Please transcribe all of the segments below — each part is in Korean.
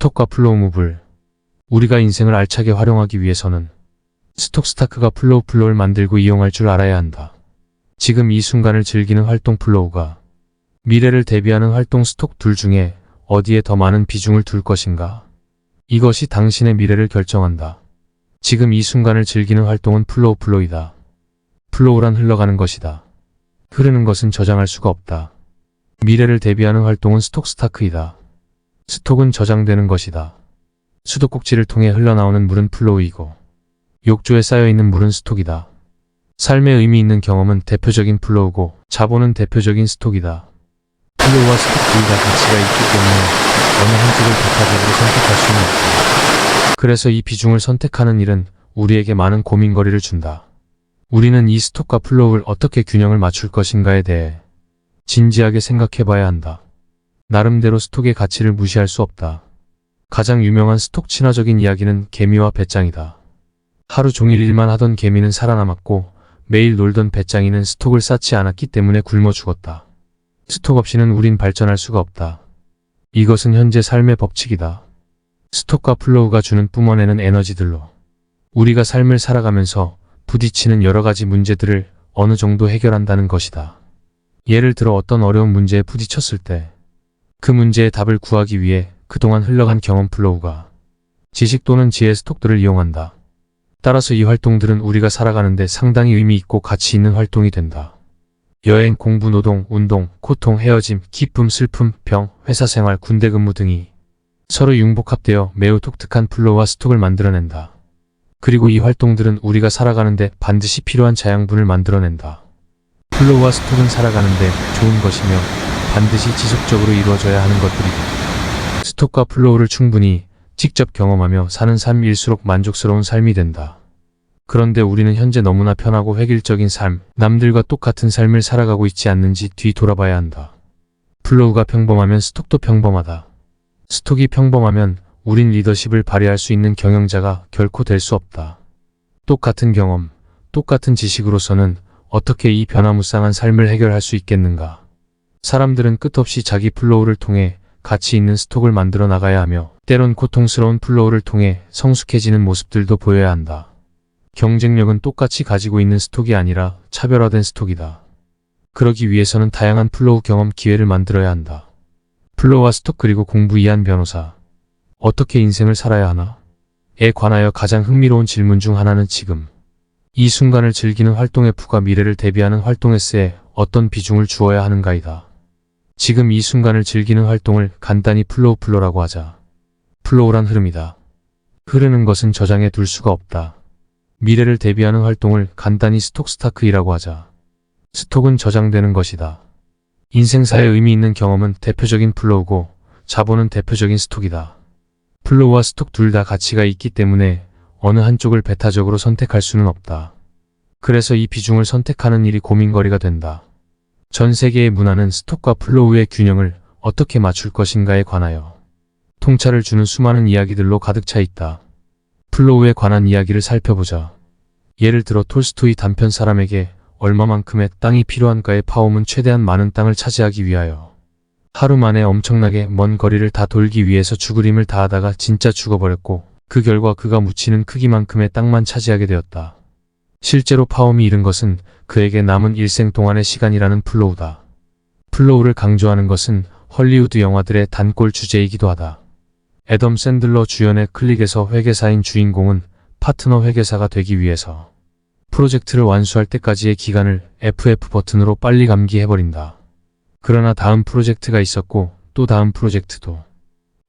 스톡과 플로우 무블. 우리가 인생을 알차게 활용하기 위해서는 스톡 스타크가 플로우를 만들고 이용할 줄 알아야 한다. 지금 이 순간을 즐기는 활동 플로우가, 미래를 대비하는 활동 스톡 둘 중에 어디에 더 많은 비중을 둘 것인가? 이것이 당신의 미래를 결정한다. 지금 이 순간을 즐기는 활동은 플로우이다. 플로우란 흘러가는 것이다. 흐르는 것은 저장할 수가 없다. 미래를 대비하는 활동은 스톡 스타크이다. 스톡은 저장되는 것이다. 수도꼭지를 통해 흘러나오는 물은 플로우이고 욕조에 쌓여있는 물은 스톡이다. 삶의 의미 있는 경험은 대표적인 플로우고 자본은 대표적인 스톡이다. 플로우와 스톡 둘 다 가치가 있기 때문에 어느 한쪽을 배타적으로 선택할 수는 없다. 그래서 이 비중을 선택하는 일은 우리에게 많은 고민거리를 준다. 우리는 이 스톡과 플로우를 어떻게 균형을 맞출 것인가에 대해 진지하게 생각해봐야 한다. 나름대로 스톡의 가치를 무시할 수 없다. 가장 유명한 스톡 친화적인 이야기는 개미와 배짱이다. 하루 종일 일만 하던 개미는 살아남았고 매일 놀던 배짱이는 스톡을 쌓지 않았기 때문에 굶어 죽었다. 스톡 없이는 우린 발전할 수가 없다. 이것은 현재 삶의 법칙이다. 스톡과 플로우가 주는 뿜어내는 에너지들로 우리가 삶을 살아가면서 부딪히는 여러 가지 문제들을 어느 정도 해결한다는 것이다. 예를 들어 어떤 어려운 문제에 부딪혔을 때 그 문제의 답을 구하기 위해 그동안 흘러간 경험 플로우가 지식 또는 지혜 스톡들을 이용한다. 따라서 이 활동들은 우리가 살아가는데 상당히 의미 있고 가치 있는 활동이 된다. 여행, 공부, 노동, 운동, 고통, 헤어짐, 기쁨, 슬픔, 병, 회사 생활, 군대 근무 등이 서로 융복합되어 매우 독특한 플로우와 스톡을 만들어낸다. 그리고 이 활동들은 우리가 살아가는데 반드시 필요한 자양분을 만들어낸다. 플로우와 스톡은 살아가는데 좋은 것이며 반드시 지속적으로 이루어져야 하는 것들이다. 스톡과 플로우를 충분히 직접 경험하며 사는 삶일수록 만족스러운 삶이 된다. 그런데 우리는 현재 너무나 편하고 획일적인 삶, 남들과 똑같은 삶을 살아가고 있지 않는지 뒤돌아봐야 한다. 플로우가 평범하면 스톡도 평범하다. 스톡이 평범하면 우린 리더십을 발휘할 수 있는 경영자가 결코 될 수 없다. 똑같은 경험, 똑같은 지식으로서는 어떻게 이 변화무쌍한 삶을 해결할 수 있겠는가? 사람들은 끝없이 자기 플로우를 통해 가치 있는 스톡을 만들어 나가야 하며 때론 고통스러운 플로우를 통해 성숙해지는 모습들도 보여야 한다. 경쟁력은 똑같이 가지고 있는 스톡이 아니라 차별화된 스톡이다. 그러기 위해서는 다양한 플로우 경험 기회를 만들어야 한다. 플로우와 스톡 그리고 공부 이한 변호사. 어떻게 인생을 살아야 하나? 에 관하여 가장 흥미로운 질문 중 하나는 지금 이 순간을 즐기는 활동의 F가 미래를 대비하는 활동 S에 어떤 비중을 주어야 하는가이다. 지금 이 순간을 즐기는 활동을 간단히 플로우라고 하자. 플로우란 흐름이다. 흐르는 것은 저장해 둘 수가 없다. 미래를 대비하는 활동을 간단히 스톡 스타크이라고 하자. 스톡은 저장되는 것이다. 인생사에 의미 있는 경험은 대표적인 플로우고 자본은 대표적인 스톡이다. 플로우와 스톡 둘 다 가치가 있기 때문에 어느 한쪽을 배타적으로 선택할 수는 없다. 그래서 이 비중을 선택하는 일이 고민거리가 된다. 전 세계의 문화는 스톡과 플로우의 균형을 어떻게 맞출 것인가에 관하여 통찰을 주는 수많은 이야기들로 가득 차 있다. 플로우에 관한 이야기를 살펴보자. 예를 들어 톨스토이 단편 사람에게 얼마만큼의 땅이 필요한가의 파움은 최대한 많은 땅을 차지하기 위하여 하루 만에 엄청나게 먼 거리를 다 돌기 위해서 죽을 힘을 다하다가 진짜 죽어버렸고 그 결과 그가 묻히는 크기만큼의 땅만 차지하게 되었다. 실제로 파움이 잃은 것은 그에게 남은 일생 동안의 시간이라는 플로우다. 플로우를 강조하는 것은 헐리우드 영화들의 단골 주제이기도 하다. 애덤 샌들러 주연의 클릭에서 회계사인 주인공은 파트너 회계사가 되기 위해서 프로젝트를 완수할 때까지의 기간을 FF 버튼으로 빨리 감기해버린다. 그러나 다음 프로젝트가 있었고 또 다음 프로젝트도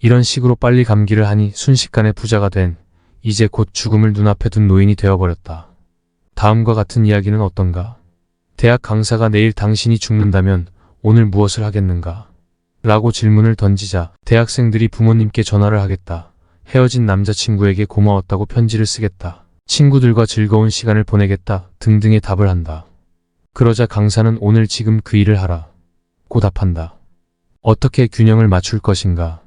이런 식으로 빨리 감기를 하니 순식간에 부자가 된 이제 곧 죽음을 눈앞에 둔 노인이 되어버렸다. 다음과 같은 이야기는 어떤가? 대학 강사가 내일 당신이 죽는다면 오늘 무엇을 하겠는가? 라고 질문을 던지자 대학생들이 부모님께 전화를 하겠다. 헤어진 남자친구에게 고마웠다고 편지를 쓰겠다. 친구들과 즐거운 시간을 보내겠다. 등등의 답을 한다. 그러자 강사는 오늘 지금 그 일을 하라. 고 답한다. 어떻게 균형을 맞출 것인가?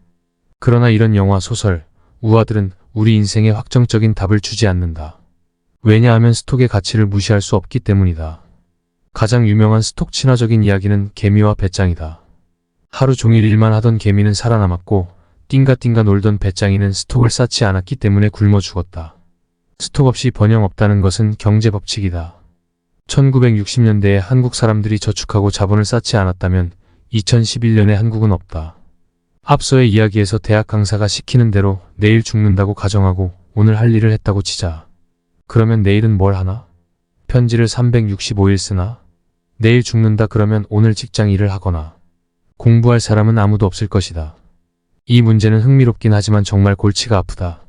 그러나 이런 영화, 소설, 우화들은 우리 인생에 확정적인 답을 주지 않는다. 왜냐하면 스톡의 가치를 무시할 수 없기 때문이다. 가장 유명한 스톡 친화적인 이야기는 개미와 배짱이다. 하루 종일 일만 하던 개미는 살아남았고 띵가띵가 놀던 배짱이는 스톡을 쌓지 않았기 때문에 굶어 죽었다. 스톡 없이 번영 없다는 것은 경제 법칙이다. 1960년대에 한국 사람들이 저축하고 자본을 쌓지 않았다면 2011년에 한국은 없다. 앞서의 이야기에서 대학 강사가 시키는 대로 내일 죽는다고 가정하고 오늘 할 일을 했다고 치자. 그러면 내일은 뭘 하나? 편지를 365일 쓰나? 내일 죽는다 그러면 오늘 직장 일을 하거나 공부할 사람은 아무도 없을 것이다. 이 문제는 흥미롭긴 하지만 정말 골치가 아프다.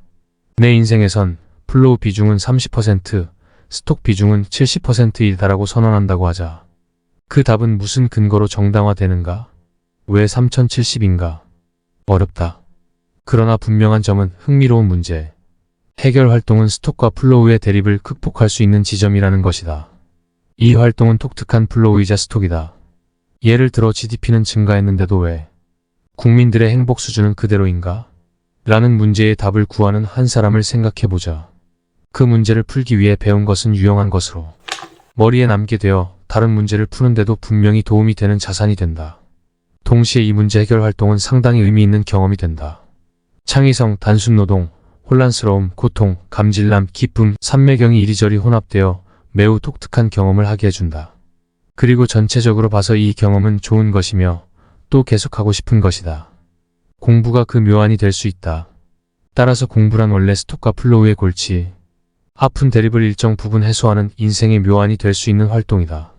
내 인생에선 플로우 비중은 30%, 스톡 비중은 70%이다라고 선언한다고 하자. 그 답은 무슨 근거로 정당화되는가? 왜 3070인가? 어렵다. 그러나 분명한 점은 흥미로운 문제. 해결 활동은 스톡과 플로우의 대립을 극복할 수 있는 지점이라는 것이다. 이 활동은 독특한 플로우이자 스톡이다. 예를 들어 GDP는 증가했는데도 왜 국민들의 행복 수준은 그대로인가? 라는 문제의 답을 구하는 한 사람을 생각해보자. 그 문제를 풀기 위해 배운 것은 유용한 것으로 머리에 남게 되어 다른 문제를 푸는데도 분명히 도움이 되는 자산이 된다. 동시에 이 문제 해결 활동은 상당히 의미 있는 경험이 된다. 창의성, 단순 노동, 혼란스러움, 고통, 감질남, 기쁨, 삼매경이 이리저리 혼합되어 매우 독특한 경험을 하게 해준다. 그리고 전체적으로 봐서 이 경험은 좋은 것이며 또 계속하고 싶은 것이다. 공부가 그 묘안이 될 수 있다. 따라서 공부란 원래 스톡과 플로우의 골치, 아픈 대립을 일정 부분 해소하는 인생의 묘안이 될 수 있는 활동이다.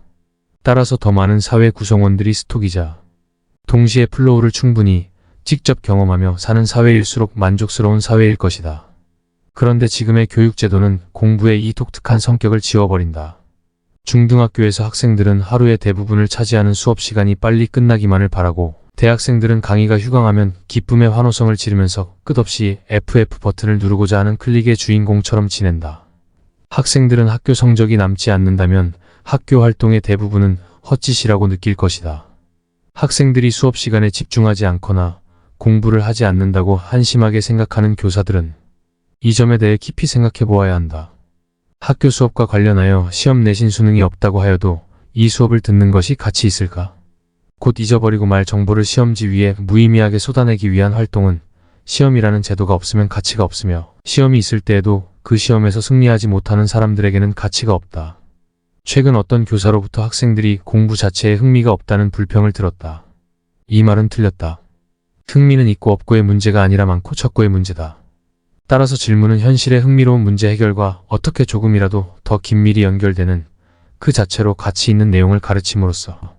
따라서 더 많은 사회 구성원들이 스톡이자 동시에 플로우를 충분히 직접 경험하며 사는 사회일수록 만족스러운 사회일 것이다. 그런데 지금의 교육제도는 공부의 이 독특한 성격을 지워버린다. 중등학교에서 학생들은 하루의 대부분을 차지하는 수업 시간이 빨리 끝나기만을 바라고 대학생들은 강의가 휴강하면 기쁨의 환호성을 지르면서 끝없이 FF 버튼을 누르고자 하는 클릭의 주인공처럼 지낸다. 학생들은 학교 성적이 남지 않는다면 학교 활동의 대부분은 헛짓이라고 느낄 것이다. 학생들이 수업 시간에 집중하지 않거나 공부를 하지 않는다고 한심하게 생각하는 교사들은 이 점에 대해 깊이 생각해 보아야 한다. 학교 수업과 관련하여 시험 내신 수능이 없다고 하여도 이 수업을 듣는 것이 가치 있을까? 곧 잊어버리고 말 정보를 시험지 위에 무의미하게 쏟아내기 위한 활동은 시험이라는 제도가 없으면 가치가 없으며 시험이 있을 때에도 그 시험에서 승리하지 못하는 사람들에게는 가치가 없다. 최근 어떤 교사로부터 학생들이 공부 자체에 흥미가 없다는 불평을 들었다. 이 말은 틀렸다. 흥미는 있고 없고의 문제가 아니라 많고 적고의 문제다. 따라서 질문은 현실의 흥미로운 문제 해결과 어떻게 조금이라도 더 긴밀히 연결되는 그 자체로 가치 있는 내용을 가르침으로써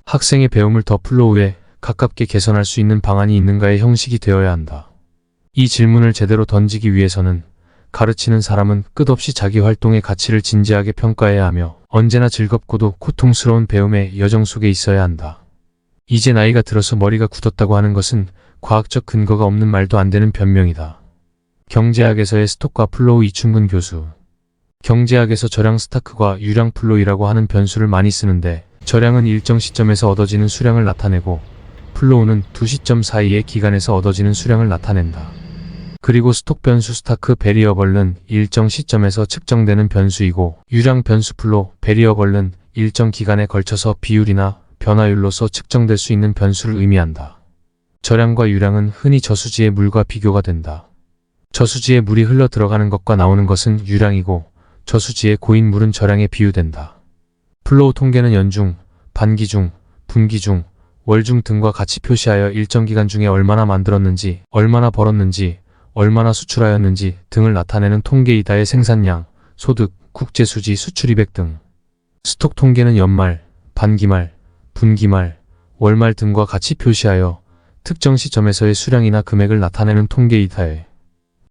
학생의 배움을 더 플로우에 가깝게 개선할 수 있는 방안이 있는가의 형식이 되어야 한다. 이 질문을 제대로 던지기 위해서는 가르치는 사람은 끝없이 자기 활동의 가치를 진지하게 평가해야 하며 언제나 즐겁고도 고통스러운 배움의 여정 속에 있어야 한다. 이제 나이가 들어서 머리가 굳었다고 하는 것은 과학적 근거가 없는 말도 안 되는 변명이다. 경제학에서의 스톡과 플로우 이충근 교수. 경제학에서 절량 스타크과 유량 플로우라고 하는 변수를 많이 쓰는데 절량은 일정 시점에서 얻어지는 수량을 나타내고 플로우는 두 시점 사이의 기간에서 얻어지는 수량을 나타낸다. 그리고 스톡 변수 스타크 베리어벌은 일정 시점에서 측정되는 변수이고 유량 변수 플로우 베리어벌은 일정 기간에 걸쳐서 비율이나 변화율로서 측정될 수 있는 변수를 의미한다. 절량과 유량은 흔히 저수지의 물과 비교가 된다. 저수지에 물이 흘러 들어가는 것과 나오는 것은 유량이고 저수지에 고인 물은 절량에 비유된다. 플로우 통계는 연중, 반기중, 분기중, 월중 등과 같이 표시하여 일정 기간 중에 얼마나 만들었는지, 얼마나 벌었는지, 얼마나 수출하였는지 등을 나타내는 통계이다의 생산량, 소득, 국제수지, 수출입액 등. 스톡 통계는 연말, 반기말, 분기말, 월말 등과 같이 표시하여 특정 시점에서의 수량이나 금액을 나타내는 통계이다의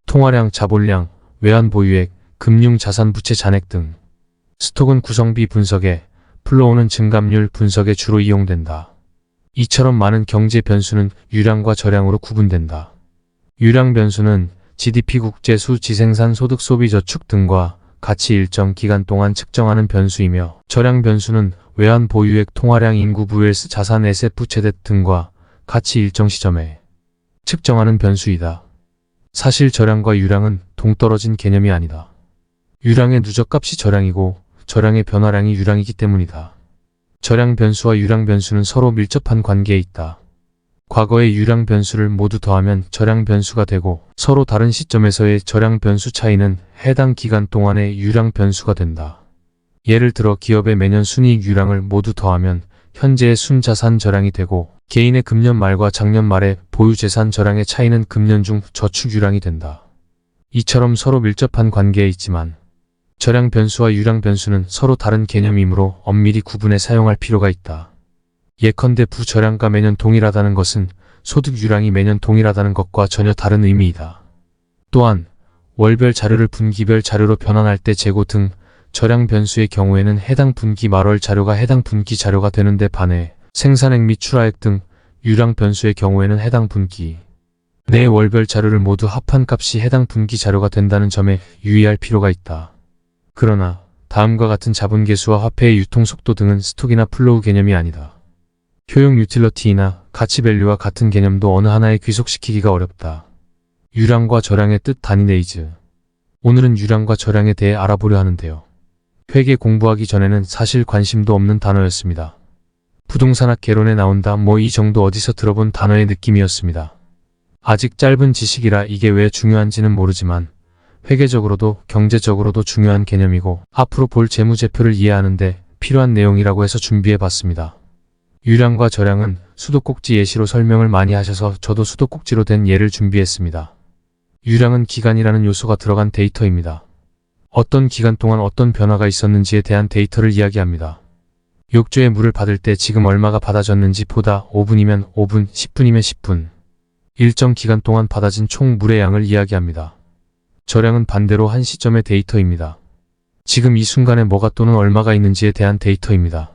통화량, 자본량, 외환보유액, 금융자산부채 잔액 등. 스톡은 구성비 분석에, 플로우는 증감률 분석에 주로 이용된다. 이처럼 많은 경제 변수는 유량과 절량으로 구분된다. 유량 변수는 GDP, 국제수, 지생산, 소득, 소비, 저축 등과 같이 일정 기간 동안 측정하는 변수이며 절량 변수는 외환 보유액, 통화량, 인구, VS, 자산, 에셋, 부채뎃 등과 같이 일정 시점에 측정하는 변수이다. 사실 절량과 유량은 동떨어진 개념이 아니다. 유량의 누적값이 절량이고 절량의 변화량이 유량이기 때문이다. 절량 변수와 유량 변수는 서로 밀접한 관계에 있다. 과거의 유량 변수를 모두 더하면 절량 변수가 되고 서로 다른 시점에서의 절량 변수 차이는 해당 기간 동안의 유량 변수가 된다. 예를 들어 기업의 매년 순이익 유량을 모두 더하면 현재의 순자산 절량이 되고 개인의 금년 말과 작년 말의 보유재산 절량의 차이는 금년 중 저축 유량이 된다. 이처럼 서로 밀접한 관계에 있지만 절량 변수와 유량 변수는 서로 다른 개념이므로 엄밀히 구분해 사용할 필요가 있다. 예컨대 부절량가 매년 동일하다는 것은 소득 유량이 매년 동일하다는 것과 전혀 다른 의미이다. 또한 월별 자료를 분기별 자료로 변환할 때 재고 등 절량 변수의 경우에는 해당 분기 말월 자료가 해당 분기 자료가 되는데 반해 생산액 및 출하액 등 유량 변수의 경우에는 해당 분기 내 월별 자료를 모두 합한 값이 해당 분기 자료가 된다는 점에 유의할 필요가 있다. 그러나 다음과 같은 자본계수와 화폐의 유통속도 등은 스톡이나 플로우 개념이 아니다. 효용 유틸러티나 가치밸류와 같은 개념도 어느 하나에 귀속시키기가 어렵다. 유량과 절량의 뜻 단위네이즈. 오늘은 유량과 절량에 대해 알아보려 하는데요. 회계 공부하기 전에는 사실 관심도 없는 단어였습니다. 부동산학 개론에 나온다 뭐 이 정도 어디서 들어본 단어의 느낌이었습니다. 아직 짧은 지식이라 이게 왜 중요한지는 모르지만 회계적으로도 경제적으로도 중요한 개념이고 앞으로 볼 재무제표를 이해하는데 필요한 내용이라고 해서 준비해봤습니다. 유량과 절량은 수도꼭지 예시로 설명을 많이 하셔서 저도 수도꼭지로 된 예를 준비했습니다. 유량은 기간이라는 요소가 들어간 데이터입니다. 어떤 기간 동안 어떤 변화가 있었는지에 대한 데이터를 이야기합니다. 욕조에 물을 받을 때 지금 얼마가 받아졌는지 보다 5분이면 5분, 10분이면 10분. 일정 기간 동안 받아진 총 물의 양을 이야기합니다. 절량은 반대로 한 시점의 데이터입니다. 지금 이 순간에 뭐가 또는 얼마가 있는지에 대한 데이터입니다.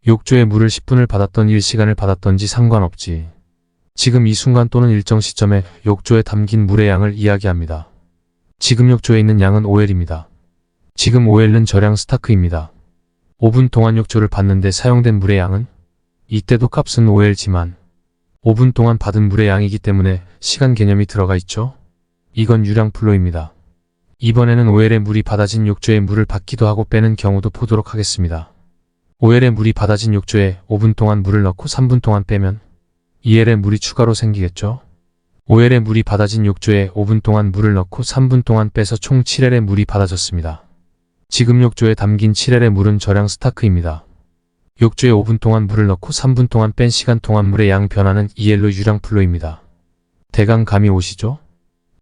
욕조에 물을 10분을 받았던 1시간을 받았던지 상관없지. 지금 이 순간 또는 일정 시점에 욕조에 담긴 물의 양을 이야기합니다. 지금 욕조에 있는 양은 OL입니다. 지금 OL은 절량 스타크입니다. 5분 동안 욕조를 받는데 사용된 물의 양은? 이때도 값은 OL지만 5분 동안 받은 물의 양이기 때문에 시간 개념이 들어가 있죠? 이건 유량 플로입니다. 이번에는 OL의 물이 받아진 욕조에 물을 받기도 하고 빼는 경우도 보도록 하겠습니다. OL의 물이 받아진 욕조에 5분 동안 물을 넣고 3분 동안 빼면 EL의 물이 추가로 생기겠죠? OL의 물이 받아진 욕조에 5분 동안 물을 넣고 3분 동안 빼서 총 7L의 물이 받아졌습니다. 지금 욕조에 담긴 7L의 물은 절량 스타크입니다. 욕조에 5분 동안 물을 넣고 3분 동안 뺀 시간 동안 물의 양 변화는 EL로 유량 플로입니다. 대강 감이 오시죠?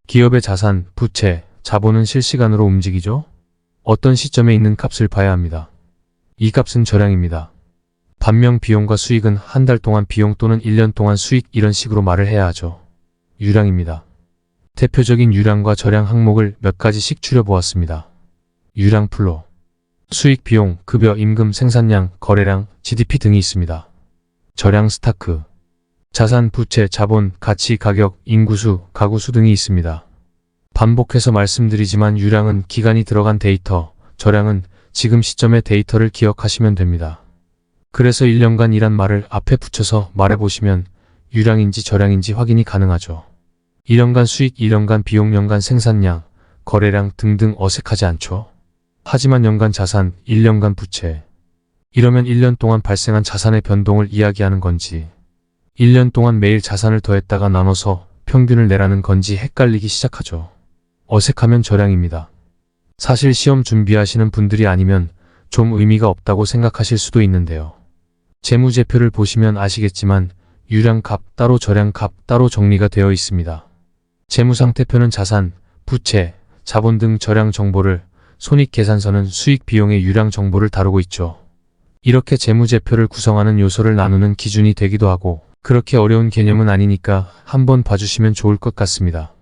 기업의 자산, 부채, 자본은 실시간으로 움직이죠? 어떤 시점에 있는 값을 봐야 합니다. 이 값은 절량입니다. 반면 비용과 수익은 한 달 동안 비용 또는 1년 동안 수익 이런 식으로 말을 해야 하죠. 유량입니다. 대표적인 유량과 절량 항목을 몇 가지씩 추려보았습니다. 유량 플로, 수익, 비용, 급여, 임금, 생산량, 거래량, GDP 등이 있습니다. 절량 스타크, 자산, 부채, 자본, 가치, 가격, 인구수, 가구수 등이 있습니다. 반복해서 말씀드리지만 유량은 기간이 들어간 데이터, 절량은 지금 시점의 데이터를 기억하시면 됩니다. 그래서 1년간 이란 말을 앞에 붙여서 말해보시면 유량인지 절량인지 확인이 가능하죠. 1년간 수익, 1년간 비용, 연간 생산량, 거래량 등등 어색하지 않죠? 하지만 연간 자산, 1년간 부채. 이러면 1년 동안 발생한 자산의 변동을 이야기하는 건지 1년 동안 매일 자산을 더했다가 나눠서 평균을 내라는 건지 헷갈리기 시작하죠. 어색하면 절량입니다. 사실 시험 준비하시는 분들이 아니면 좀 의미가 없다고 생각하실 수도 있는데요. 재무제표를 보시면 아시겠지만 유량값 따로 절량값 따로 정리가 되어 있습니다. 재무상태표는 자산, 부채, 자본 등 절량 정보를, 손익계산서는 수익 비용의 유량 정보를 다루고 있죠. 이렇게 재무제표를 구성하는 요소를 나누는 기준이 되기도 하고 그렇게 어려운 개념은 아니니까 한번 봐주시면 좋을 것 같습니다.